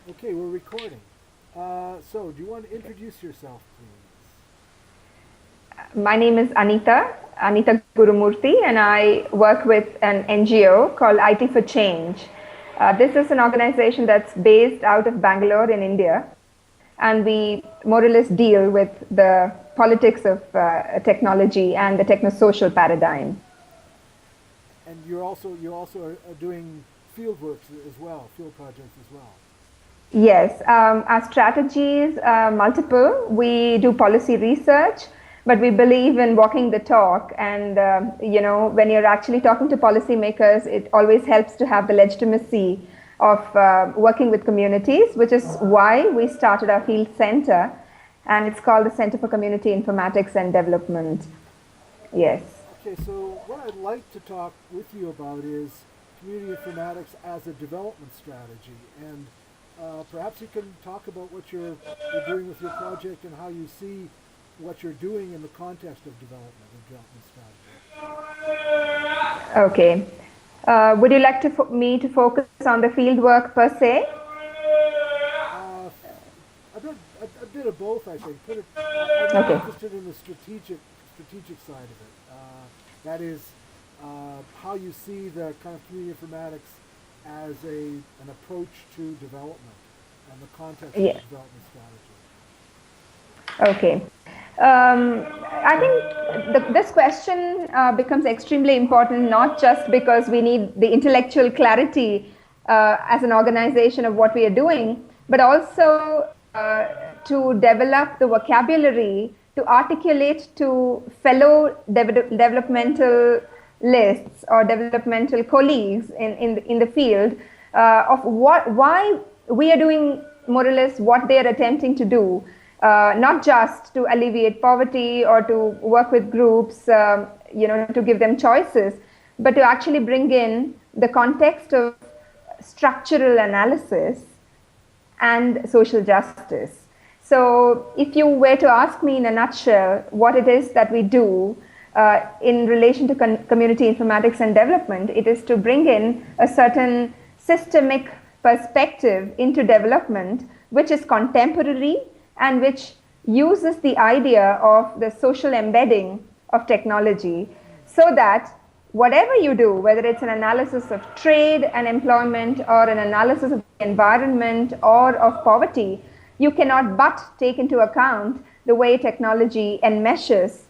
Okay, we're recording. So, do you want to introduce yourself, please? My name is Anita Gurumurthy, and I work with an NGO called IT for Change. This is an organization that's based out of Bangalore in India, and we more or less deal with the politics of technology and the techno-social paradigm. And you also are doing field work as well, field projects as well. Yes, our strategies are multiple. We do policy research, but we believe in walking the talk. And when you're actually talking to policymakers, it always helps to have the legitimacy of working with communities, which is why we started our field center, and it's called the Center for Community Informatics and Development. Yes. Okay, so what I'd like to talk with you about is community informatics as a development strategy, and perhaps you can talk about what you're doing with your project and how you see what you're doing in the context of development strategy. Okay. Would you like me to focus on the field work per se? Uh, a bit of both, I think. I'm more Okay. interested in the strategic side of it. That is, how you see the kind of community informatics as an approach to development and the context of Yeah. the development strategy. Okay. I think this question becomes extremely important, not just because we need the intellectual clarity as an organization of what we are doing, but also to develop the vocabulary to articulate to fellow developmental lists or developmental colleagues in the field of why we are doing more or less what they are attempting to do, not just to alleviate poverty or to work with groups, to give them choices, but to actually bring in the context of structural analysis and social justice. So, if you were to ask me in a nutshell what it is that we do in relation to community informatics and development, it is to bring in a certain systemic perspective into development, which is contemporary and which uses the idea of the social embedding of technology so that whatever you do, whether it's an analysis of trade and employment or an analysis of the environment or of poverty, you cannot but take into account the way technology enmeshes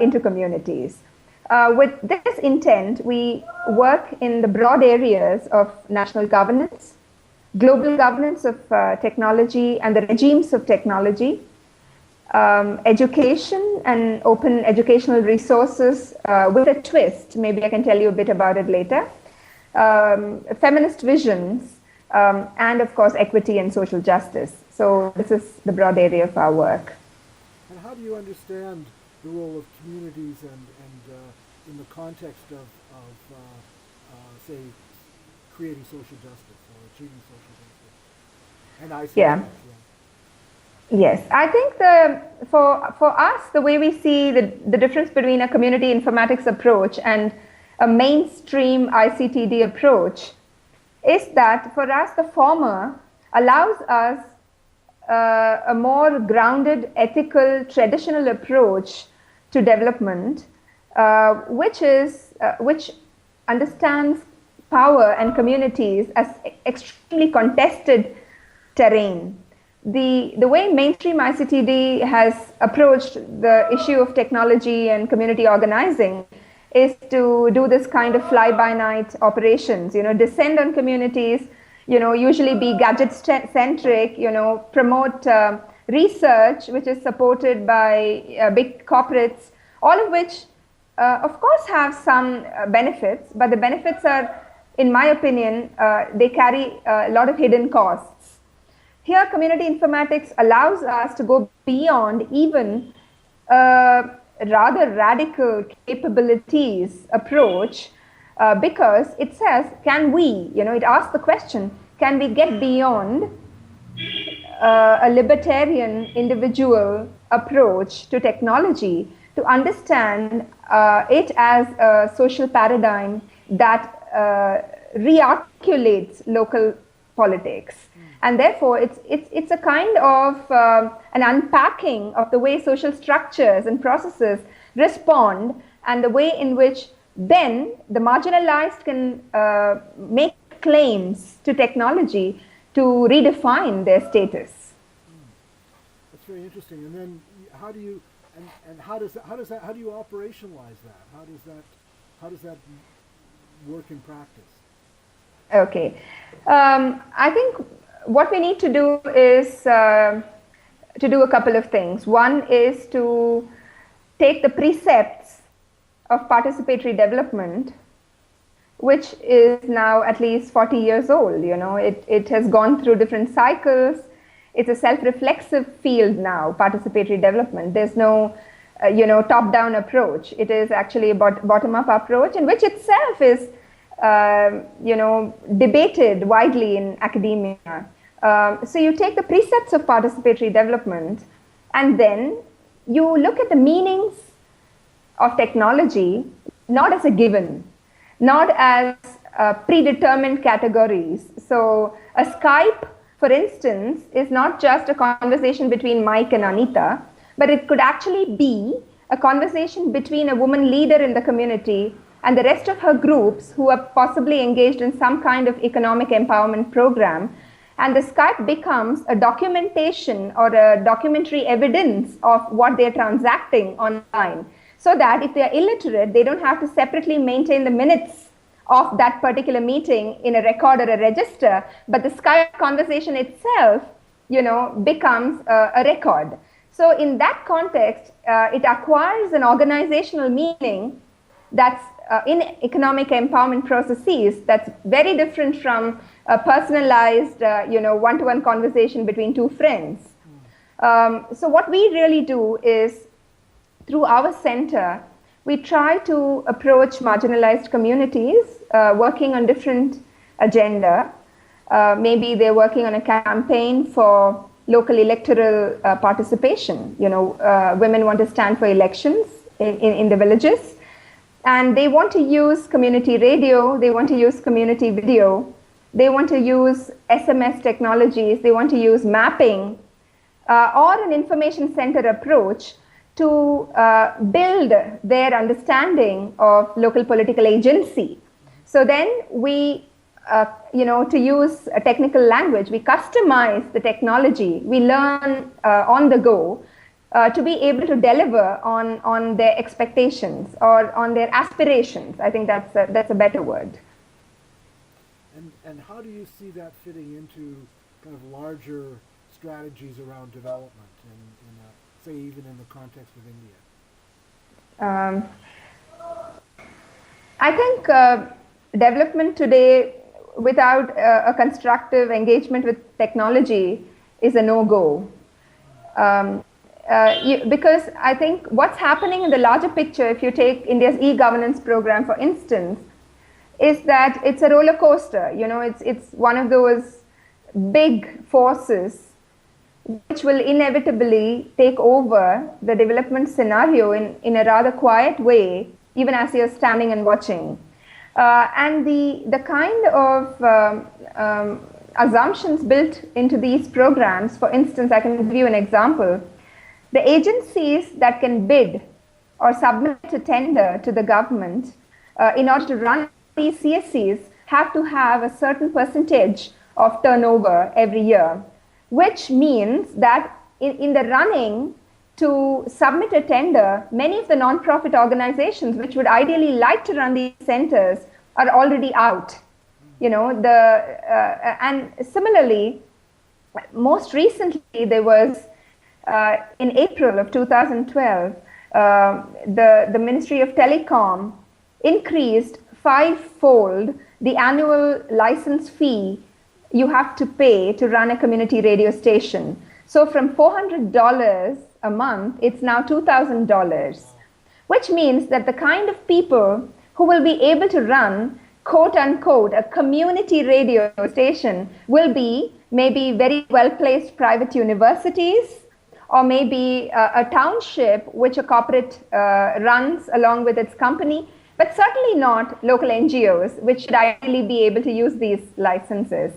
into communities. With this intent, we work in the broad areas of national governance, global governance of technology and the regimes of technology, education and open educational resources with a twist. Maybe I can tell you a bit about it later. Feminist visions, and of course, equity and social justice. So, this is the broad area of our work. And how do you understand the role of communities and in the context of say, creating social justice or achieving social justice and ICTs? Yeah. Yes, I think for us, the way we see the difference between a community informatics approach and a mainstream ICTD approach is that for us, the former allows us a more grounded, ethical, traditional approach to development, which understands power and communities as extremely contested terrain. The way mainstream ICTD has approached the issue of technology and community organizing is to do this kind of fly-by-night operations, descend on communities, usually be gadget-centric, promote research which is supported by big corporates, all of which, of course, have some benefits, but the benefits are, in my opinion, they carry a lot of hidden costs. Here, community informatics allows us to go beyond even rather radical capabilities approach because it says, can we, it asks the question, can we get beyond a libertarian individual approach to technology to understand it as a social paradigm that rearticulates local politics. And therefore, it's a kind of an unpacking of the way social structures and processes respond, and the way in which then the marginalized can make claims to technology to redefine their status. That's very interesting. And then how do you how do you operationalize that? How does that work in practice? Okay, I think what we need to do is to do a couple of things. One is to take the precepts of participatory development, which is now at least 40 years old. It has gone through different cycles. It's a self-reflexive field now, participatory development. There's no top-down approach. It is actually a bottom-up approach, in which itself is debated widely in academia. So you take the precepts of participatory development, and then you look at the meanings of technology not as a given, not as predetermined categories. So a Skype, for instance, is not just a conversation between Mike and Anita, but it could actually be a conversation between a woman leader in the community and the rest of her groups who are possibly engaged in some kind of economic empowerment program. And the Skype becomes a documentation or a documentary evidence of what they're transacting online, so that if they're illiterate, they don't have to separately maintain the minutes of that particular meeting in a record or a register, but the Skype conversation itself, becomes a record. So in that context, it acquires an organizational meaning that's in economic empowerment processes that's very different from a personalized, one-to-one conversation between two friends. So what we really do is, through our center, we try to approach marginalized communities working on different agenda. Maybe they're working on a campaign for local electoral participation. Women want to stand for elections in the villages, and they want to use community radio, they want to use community video, they want to use SMS technologies, they want to use mapping or an information center approach to build their understanding of local political agency. So then we, to use a technical language, we customize the technology, we learn on the go to be able to deliver on their expectations or on their aspirations. I think that's a better word. And how do you see that fitting into kind of larger strategies around development say even in the context of India? I think development today without a constructive engagement with technology is a no-go. Because I think what's happening in the larger picture, if you take India's e-governance program, for instance, is that it's a roller coaster. It's one of those big forces which will inevitably take over the development scenario in a rather quiet way, even as you're standing and watching. And the kind of assumptions built into these programs, for instance, I can give you an example. The agencies that can bid or submit a tender to the government in order to run these CSCs have to have a certain percentage of turnover every year, which means that in the running to submit a tender, many of the non-profit organizations which would ideally like to run these centers are already out. And similarly, most recently there was in April of 2012, the Ministry of Telecom increased 5-fold the annual license fee you have to pay to run a community radio station. So from $400 a month, it's now $2,000, which means that the kind of people who will be able to run, quote unquote, a community radio station will be maybe very well-placed private universities, or maybe a township which a corporate runs along with its company, but certainly not local NGOs, which should ideally be able to use these licenses.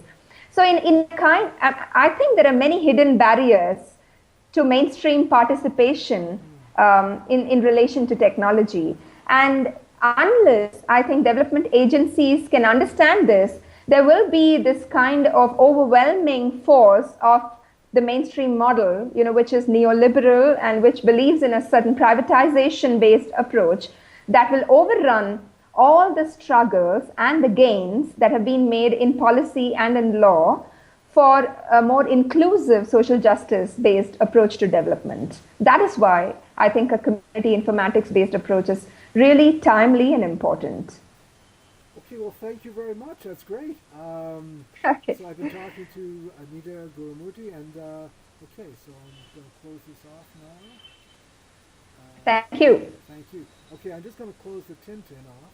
So I think there are many hidden barriers to mainstream participation in relation to technology. And unless I think development agencies can understand this, there will be this kind of overwhelming force of the mainstream model, which is neoliberal and which believes in a certain privatization-based approach that will overrun all the struggles and the gains that have been made in policy and in law for a more inclusive social justice based approach to development. That is why I think a community informatics based approach is really timely and important. Okay, well, thank you very much. That's great. Okay. So I've been talking to Anita Gurumurthy, and okay, so I'm going to close this off now. Thank you. Thank you. Okay, I'm just going to close the Tintin off.